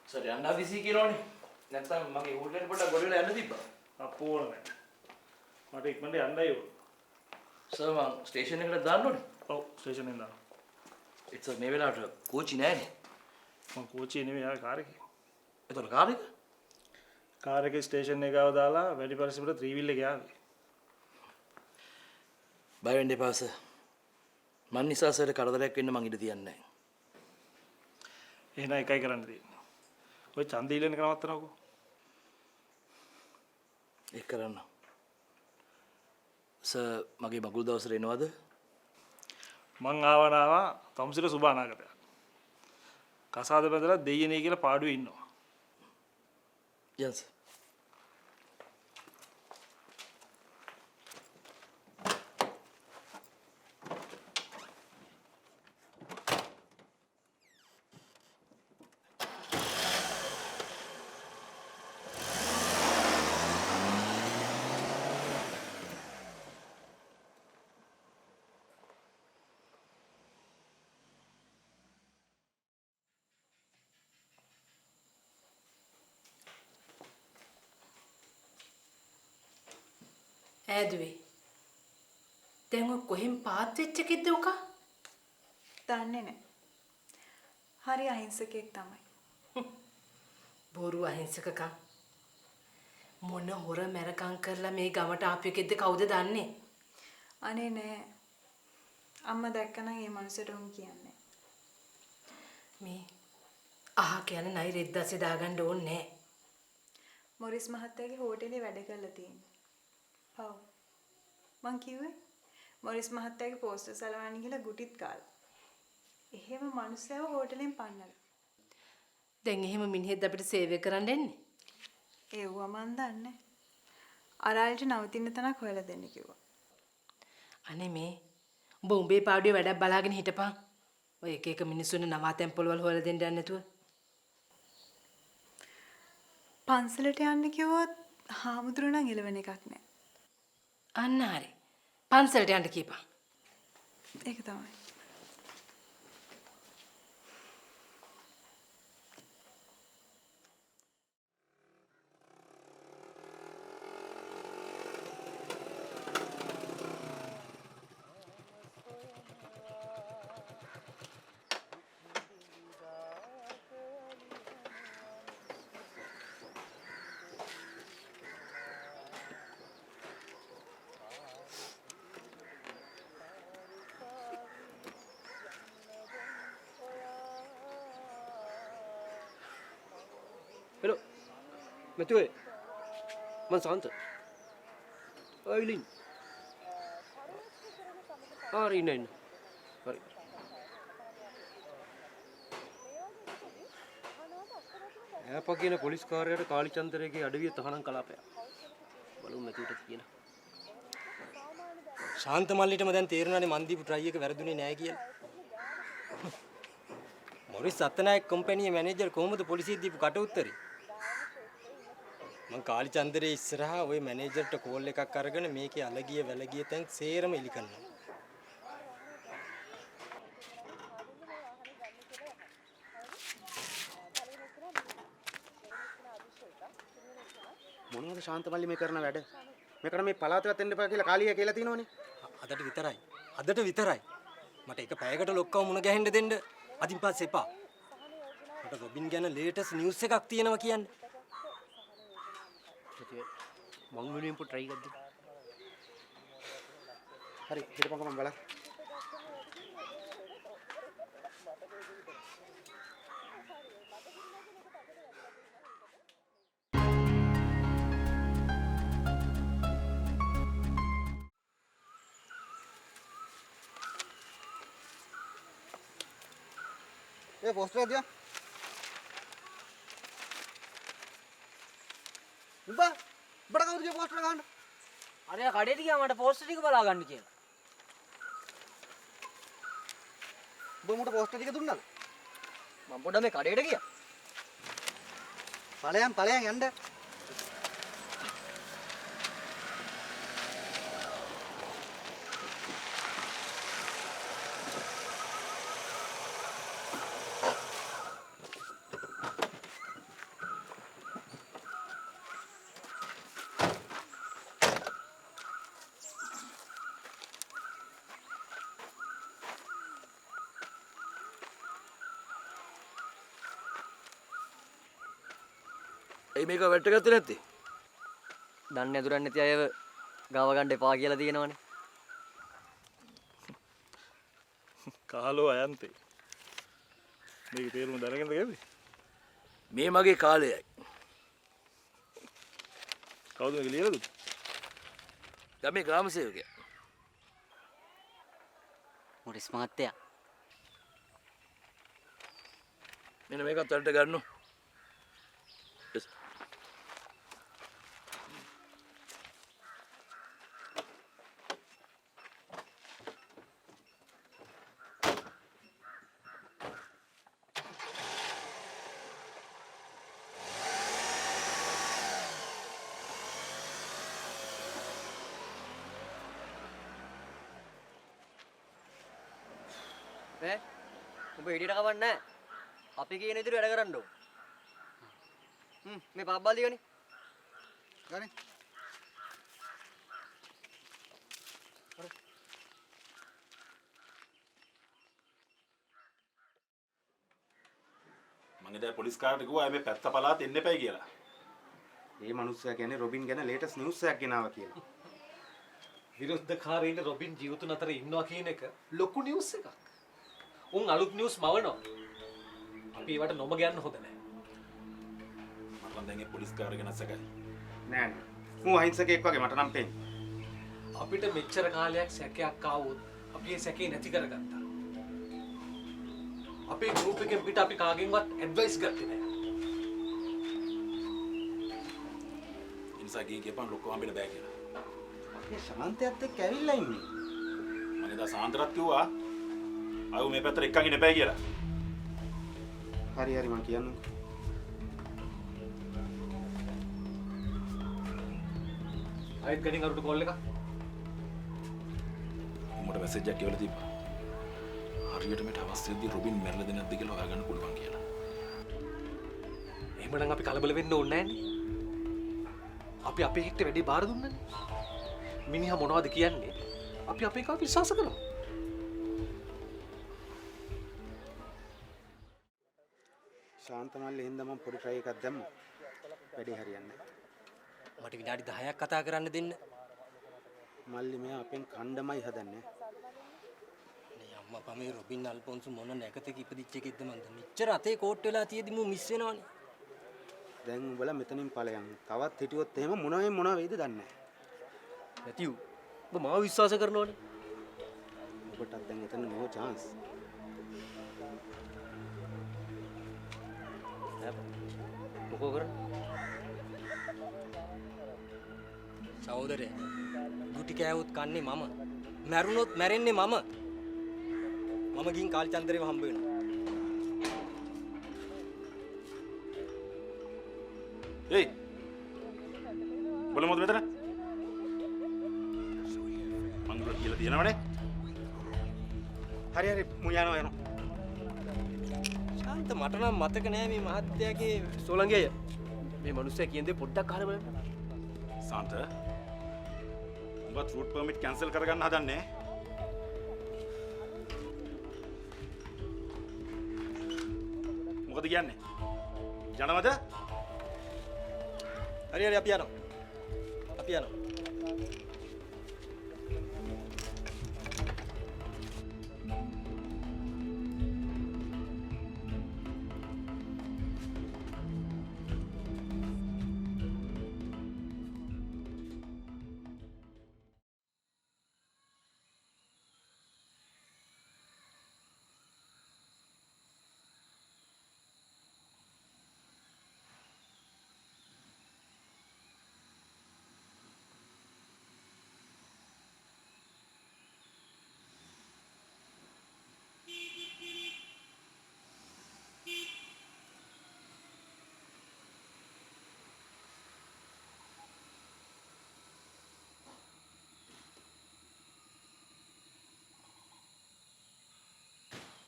Sir යන්න අවශ්‍ය කියනෝනේ. නැත්නම් මගේ හෝටලෙට පොඩ්ඩක් ගොඩ වෙලා යන්න තිබ්බා. අපෝ නෑ. මට ඉක්මනට යන්නයි ඕන. සර් මං ස්ටේෂන් එකට දාන්න ඕනේ. ඔව් ස්ටේෂන් එකෙන් දාන්න. ඒත් සර් මේ වෙලාවට කෝචි නෑනේ. මං කෝච්චියේ නෙමෙයි ආ කාර් එකේ. එතකොට කාර් එක? කාර් එකේ ස්ටේෂන් එක ගාව දාලා වැඩි පරිස්සමට 3 wheel එක යාවේ. බය වෙන්න එපා සර්. මන් නිසා සර්ට කරදරයක් වෙන්න මං ඉඩ තියන්නේ නෑ. එහෙනම් එකයි කරන්න තියෙන්නේ. ඔය ඡන්ද ඉල්ලන එක නවත්තනකෝ. ඒක කරන්න. සර් මගේ බගුල් දවසට එනවද? මං ආවා තමුසිට සුබ අනාගතයක්. කසාද බඳලා දෙයියනේ කියලා පාඩුවේ ඉන්නවා. යන් සර්. ඈදුවේ. දැන් ඔය කොහෙන් පාත් වෙච්ච එකද උක? දන්නේ නැහැ. හරි අහිංසකෙක් තමයි. බොරු අහිංසකකම්. මොන හොර මැරකම් කරලා මේ ගමට ආපු එකද කවුද දන්නේ? අනේ නෑ. අම්මා දැක්කනම් ඒ මනුස්සයට උන් කියන්නේ. මේ අහ කියන නයි රෙද්දස්සේ දාගන්න ඕනේ නෑ. මොරිස් මහත්තයාගේ හෝටලේ වැඩ කරලා තියෙන්නේ. ඔව්. මං කිව්වේ මොරිස් මහත්තයාගේ පෝස්ටර් සලවන්න ගිහලා ගුටිත් කාලා. එහෙම මිනිස්සුව හෝටලෙන් පන්නලා. දැන් එහෙම මිනිහෙක් අපිට සේවය කරන්න එන්නේ. ඒව මන් දන්නේ. අරාලට නවතින්න තැනක් හොයලා දෙන්න කිව්වා. අනේ මේ උඹ උඹේ පාඩුවේ වැඩක් බලාගෙන හිටපන්. ඔය එක එක මිනිස්සුන්ගේ නවාතැන් පොළවල් හොයලා දෙන්න යන්නේ නැතුව. පන්සලට යන්න කිව්වොත් හාමුදුරුවෝ නම් එළවෙන එකක් නෑ. අන්න හරි. පන්සලට යන්න කියපන්. ඒක තමයි. Hello, Matthew. Man Sant. Eileen. Ari nine. Ari. ඈපා කියන පොලිස් කාර්යයට කාලිචන්දරගේ අඩවිය තහනම් කලාපය. බලමු මැතිවට කියන. ශාන්ත මල්ලිටම දැන් තේරුණානේ මන් දීපු try එක වැරදුනේ නෑ කියලා. මොරිස් සත්නායක කම්පැනි මැනේජර් කොහොමද පොලිසියට දීපු කට උත්තරේ? මං කාලිචන්දරේ ඉස්සරහා ওই මැනේජර්ට කෝල් එකක් අරගෙන මේකේ අලගිය වැලගිය තැන් සේරම ඉලි කරනවා. මොනවද ශාන්තමල්ලි මේ කරන වැඩ? මේකට මේ පළාතවත් එන්න එපා කියලා කාලිය කියලා තියෙනවනේ. අදට විතරයි. අදට විතරයි. මට එක පැයකට ලොක්කව මුණ ගැහෙන්න දෙන්න. අදින් පස්සේ එපා. මට රොබින් ගැන ලේටස්ට් නිවුස් එකක් තියෙනවා කියන්නේ. මං වෙනුවෙන් පො try කරද්දි. හරි හිටපන්කෝ මම බලන්න. ඒ පෝස්ටර් එක දියා. උඹ බඩ කවුද මේ පෝස්ටර් ගහන්න? අනේ කඩේට ගියා මට පෝස්ටර් ටික බලා ගන්න කියලා. උඹ මුට පෝස්ටර් ටික දුන්නාද? මම පොඩ්ඩක් මේ කඩේට ගියා. ඵලයන් යන්න. ඇයි මේක වැටගත්තේ නැත්තේ? දන්නේ අඳුරන්නේ නැති අයව ගාව ගන්න එපා කියලා තියෙනවනේ. කාලෝ අයන්තේ. මේක තේරුම දැනගෙනද ගන්නේ? මේ මගේ කාලයයි. කවුද මේක ලියලා දුන්නේ? ගමේ ග්‍රාම සේවකයා. මොරිස් මහත්තයා. මෙන්න මේකත් වලට ගන්නු. Yes. නේ? උඹ හිටියට කවන්නේ නැහැ. අපි කියන විදිහට වැඩ කරන්න ඕන. මේ පාප්බාලි ගනි. ගනි. මං එදා පොලිස් කාර්යයට ගිහුවා මේ පැත්ත පළාත එන්න එපයි කියලා. ඒ මනුස්සයා කියන්නේ රොබින් ගැන ලේටස් නිවුස් එකක් ගෙනාවා කියලා. විරුද්ධකාරීන් රොබින් ජීවිතුන් අතර ඉන්නවා කියන එක ලොකු නිවුස් එකක්. උන් අලුත් නිවුස් මවනවා. අපි ඒවට නොම ගන්න හොඳ නැහැ. මම දැන් ඒ පොලිස් කාර්ය ගැන සැකයි. නෑ නෑ. මූ අහිංසකෙක් වගේ මට නම් පේන්නේ. අපිට මෙච්චර කාලයක් සැකයක් ආවොත් අපි ඒ සැකේ නැති කරගත්තා. අපේ ගෲප් එකෙන් පිට අපි කාගෙන්වත් ඇඩ්වයිස් ගත්තේ නැහැ. ඉන්සා ගියපන් ලොකෝ හම්බෙන්න බෑ කියලා. ඒ ශාන්තයත් එක්ක ඇවිල්ලා ඉන්නේ. මම එදා සාන්තරත් කිව්වා ආව මේ පැත්තට එක්කන් ඉන්න එපයි කියලා. හරි හරි මං කියන්නම්. ආයෙත් ගණන් අරුට කෝල් එකක්. උඹට මැසේජ් එකක් කියලා තිබ්බා. හරියට මේට අවස්ථාවේදී රොබින් මැරලා දෙ නැද්ද කියලා හොයාගන්න පුළුවන් කියලා. එහෙමනම් අපි කලබල වෙන්න ඕනේ නැන්නේ. අපි අපේ හිට වැඩි බාර දුන්නනේ. මිනිහා මොනවද කියන්නේ? අපි අපේ කව විශ්වාස කරමු. ශාන්ත මල්ලේ හින්දා මම පොඩි ට්‍රයි එකක් දැම්මා. වැඩේ හරියන්නේ නැහැ. මට විනාඩි 10ක් කතා කරන්න දෙන්න. මල්ලි මෙයා අපෙන් කණ්ඩමයි හදන්නේ. නේ අම්මා පමේ රොබින් අල්ෆොන්සු මොන නැකතක ඉපදිච්ච එකෙක්ද මන්ද? මෙච්චර අතේ කෝට් වෙලා තියෙදි මු මිස් වෙනවනේ. දැන් උඹලා මෙතනින් ඵලයන්. තවත් හිටියොත් එහෙම මොන වෙයිද දන්නේ නැහැ. නැතිව්. ඔබ මාව විශ්වාස කරනවනේ. ඔබටත් දැන් එතන no chance. මොකෝ කරන්නේ? සහෝදරේ ගුටි කෑවොත් කන්නේ මම. මැරුණොත් මැරෙන්නේ මම. මම ගින් කාල්චන්දරේව හම්බ වෙනවා. ඒයි. බලමුද මෙතන? මං කියලා තියෙනවනේ. හරි හරි මු යනවා. ශාන්ත මට නම් මතක නෑ මේ මහත්තයාගේ සෝලංගේ අය. මේ මිනිස්සයා කියන දේ පොඩ්ඩක් අහලා බලන්න. සාන්ත. උඹත් රූට් පර්මිට් කැන්සල් කරගන්න හදන්නේ. මොකද කියන්නේ? යනවද? හරි හරි අපි යනවා. අපි යනවා.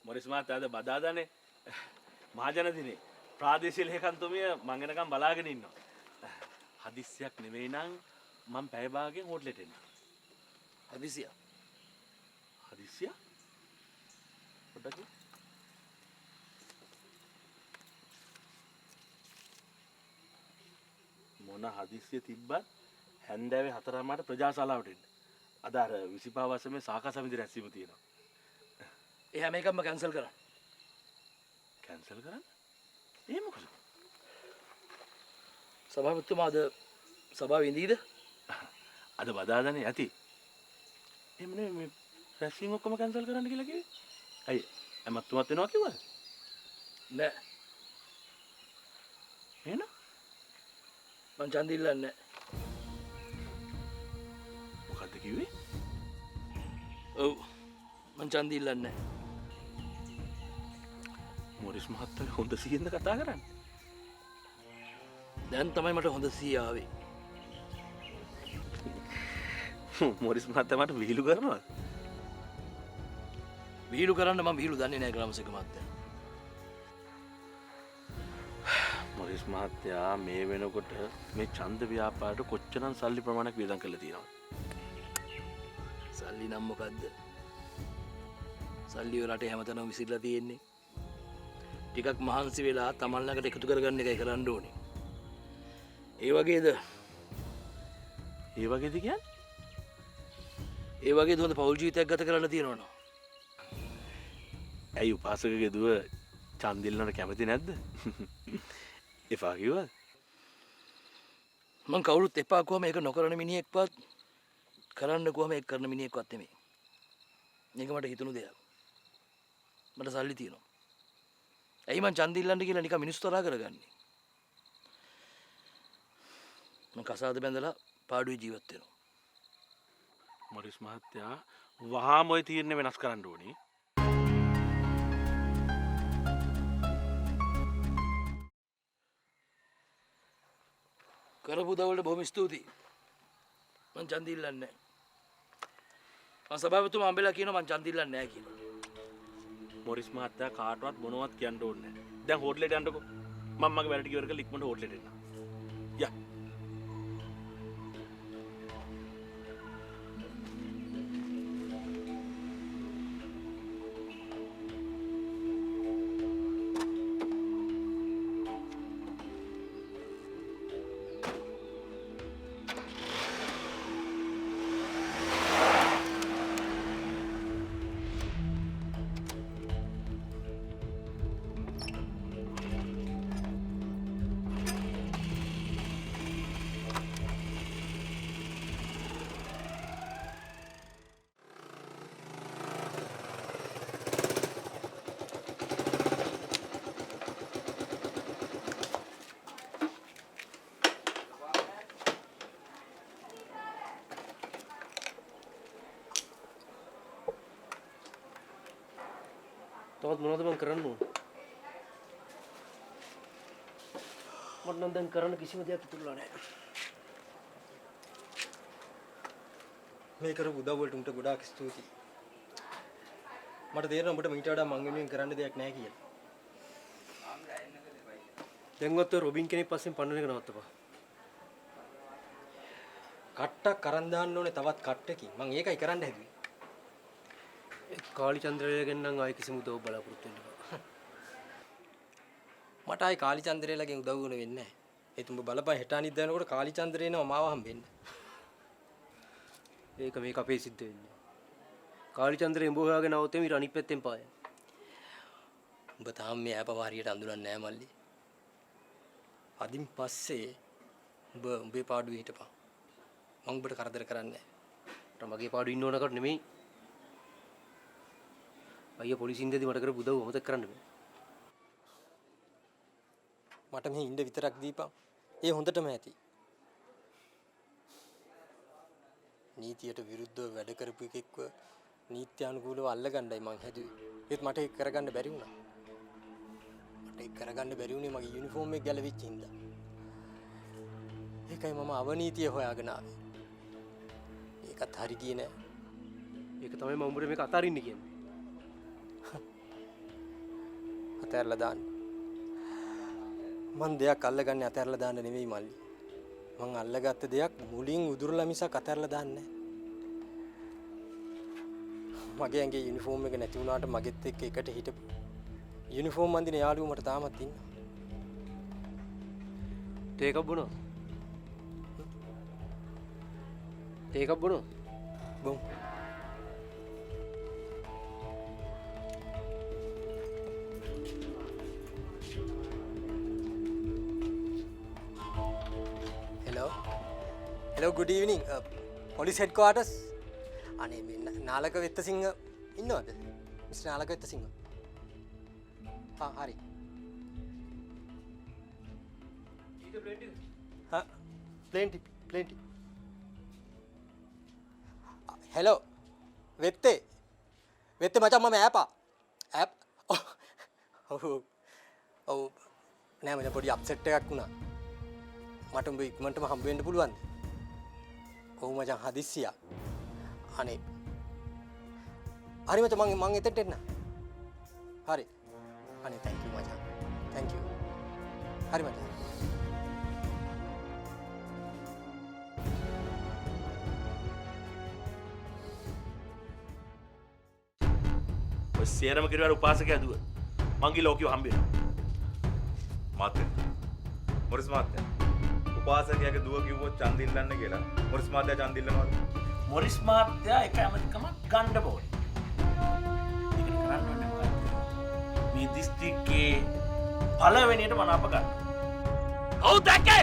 මොරිස් මහත්තයා අද බදාදානේ මහජන දිනේ ප්‍රාදේශීය ලේකම්තුමිය මං එනකම් බලාගෙන ඉන්නවා. හදිස්සියක් නෙවෙයි නම් මම පැය භාගයෙන් හෝටලෙට එන්න. හදිසිය. හදිස්සිය? පොඩ්ඩක් මොන හදිස්සිය තිබ්බත් හැන්දෑවේ 4:00ට ප්‍රජාශාලාවට එන්න. අද අර 25 වසරේ සාකා සමිති රැස්වීම තියෙනවා. ඒ හැම එකක්ම කැන්සල් කරන්න. කැන්සල් කරන්න? ඒ මොකද? සභාපතිතුමා අද සභාවේ ඉඳීද? අද බදාදානේ ඇති. එහෙම නෙමෙයි මේ රැස්වීම ඔක්කොම කැන්සල් කරන්න කියලා කිව්වේ. අයිය ඇමතුමත් වෙනවා කිව්වද? නෑ. එහෙනම් මං ඡන්දෙ ඉල්ලන්නේ නෑ. මොකද්ද කිව්වේ? ඔව්. මං ඡන්දෙ ඉල්ලන්නේ නෑ. මොරිස් මහත්තයා හොඳ සිහින්ද කතා කරන්නේ? දැන් තමයි මට හොඳ සිහිය ආවේ. මොරිස් මහත්තයා මට විහිළු කරනවා. විහිළු කරන්න මම විහිළු දන්නේ නෑ ග්‍රාමසේක මහත්තයා. මොරිස් මහත්තයා මේ වෙනකොට මේ ඡන්ද ව්‍යාපාරයට කොච්චරම් සල්ලි ප්‍රමාණයක් වියදම් කරලා තියෙනවද? සල්ලි නම් මොකද්ද? සල්ලි රටේ හැමතැනම විසිරලා තියෙන්නේ. ටිකක් මහන්සි වෙලා තමන් ළඟට එකතු කරගන්න එකයි කරන්න ඕනේ. ඒ වගේද? ඒ වගේද කියන්නේ? ඒ වගේද හොඳ පෞල් ජීවිතයක් ගත කරන්න තියෙනවනේ. ඇයි උපාසකගේ දුව ඡන්දිල්ලනට කැමති නැද්ද? එපා කිව්වද? මං කවුරුත් එපා කොහම ඒක නොකරන මිනිහෙක්වත් කරන්න කොහම ඒක කරන මිනිහෙක්වත් නෙමෙයි. මේක මට හිතුණු දෙයක්. මට සල්ලි තියෙනවා. ඇයි මං ඡන්ද ඉල්ලන්න කියලා නිකන් මිනිස්සු තරහා කරගන්නේ? මං කසාද බැඳලා පාඩුවේ ජීවත් වෙනවා. මොරිස් මහත්තයා වහාම ඔය තීරණය වෙනස් කරන්න ඕනේ. කරපු දවල්ට බොහොම ස්තුතියි. මං ඡන්ද ඉල්ලන්නේ නැහැ. මං සභාපතිතුමා හම්බෙලා කියනවා මං ඡන්ද ඉල්ලන්නේ නැහැ කියලා. මොරිස් මහත්තයා කාටවත් මොනවත් කියන්න ඕනේ නැහැ. දැන් හෝටලෙට යන්නකෝ. මම මගේ වැඩ ටික ඉවර කරලා ඉක්මනට හෝටලෙට එන්න. යා. තවත් මොනවද මම කරන්න ඕන? මට නම් දැන් කරන්න කිසිම දෙයක් ඉතුරුලා නැහැ. මේ කරපු උදව් වලට උන්ට ගොඩාක් ස්තුතියි. මට තේරෙනවා උඹට මීට වඩා මං වෙනුවෙන් කරන්න දෙයක් නැහැ කියලා. දැන්වත් ඔය රොබින් කෙනෙක් පස්සෙන් පන්නන එක නවත්තපන්. කට්ටක් අරන් දාන්න ඕනේ තවත් කට්ටකින්. මං ඒකයි කරන්න හැදුවේ. කාලි චන්ද්‍රලගෙන් නම් ආයි කිසිම උදව් බලාපොරොත්තු වෙන්න බෑ. මට ආයි කාලි චන්ද්‍රේලගෙන් උදව් වුණ වෙන්නේ නැහැ. ඒ තුඹ බලපන් හෙට අනිත් දවනකොට කාලි චන්ද්‍රේනව මාව හම්බෙන්න. ඒක මේක අපේ සිද්ධ වෙන්නේ. කාලි චන්ද්‍රේ උඹ හොයාගෙන આવොත් එමේ අනිත් පැත්තෙන් පාය. උඹ තාම මේ අපව හරියට අඳුරන්නේ නැහැ මල්ලි. අදින් පස්සේ උඹේ පාඩුවේ හිටපන්. මං උඹට කරදර කරන්නේ නැහැ. මගේ පාඩුවේ ඉන්න ඕනකට නෙමෙයි. අයියා පොලිසියෙන් දෙදි මට කරපු උදව් අමතක කරන්න බෑ. මට මේ ඉන්න විතරක් දීපන්. ඒ හොඳටම ඇති. නීතියට විරුද්ධව වැඩ කරපු එකෙක්ව නීත්‍යානුකූලව අල්ලගන්නයි මං හැදුවේ. ඒත් මට ඒක කරගන්න බැරි වුණා. මට ඒක කරගන්න බැරි වුණේ මගේ යුනිෆෝම් එක ගැලවිච්ච හින්දා. ඒකයි මම අවනීතිය හොයාගෙන ආවේ. ඒකත් හරි ගියේ නෑ. ඒක තමයි මම උඹට මේක අතාරින්න කියන්නේ. අතහැරලා දාන්න. මං දෙයක් අල්ලගන්නේ අතහැරලා දාන්න නෙවෙයි මල්ලි. මං අල්ලගත්ත දෙයක් මුලින් උදුරලා මිසක් අතහැරලා දාන්නේ නැහැ. මගේ ඇඟේ යුනිෆෝම් එක නැති වුණාට මගෙත් එක්ක එකට හිටපු යුනිෆෝම් අඳින යාළුවෝ මට තාමත් ඉන්නවා. තේ එකක් බොනවා. ඒකක් බොනවා. බොම්. hello good evening police headquarters අනේ මේ නාලක වෙත්තසිංහ ඉන්නවද මිස්ටර් නාලක වෙත්තසිංහ හරි plenty hello වෙත්තේ මචං මම ඇප් ඔව් නෑ මම පොඩි අප්සෙට් එකක් වුණා මට උඹ ඉක්මනටම හම්බ වෙන්න පුළුවන්ද? ඔව් මචං හදිස්සියක්. අනේ. හරි මචං මං එතෙන්ට එන්න. හරි. අනේ thank you මචං. thank you. හරි මචං. ඔය සේරම කිරුවාට උපාසකයා දුව. මංගි ලෝකිය හම්බෙනවා. මාත්‍ය. මොරිස් මාත්‍ය. උපාසකයාගේ දුව කිව්වොත් ඡන්ද ඉල්ලන්න කියලා. මොරිස් මාත්‍යා ඡන්ද ඉල්ලනවද? මොරිස් මහත්තයා එක ඇමතිකම ගන්න ඕනේ. ඒක කරන්න ඕනේ මොකක්ද? මේ දිස්ත්‍රික්කේ පළවෙනියට මනාප ගන්න. කවුද දැක්කේ?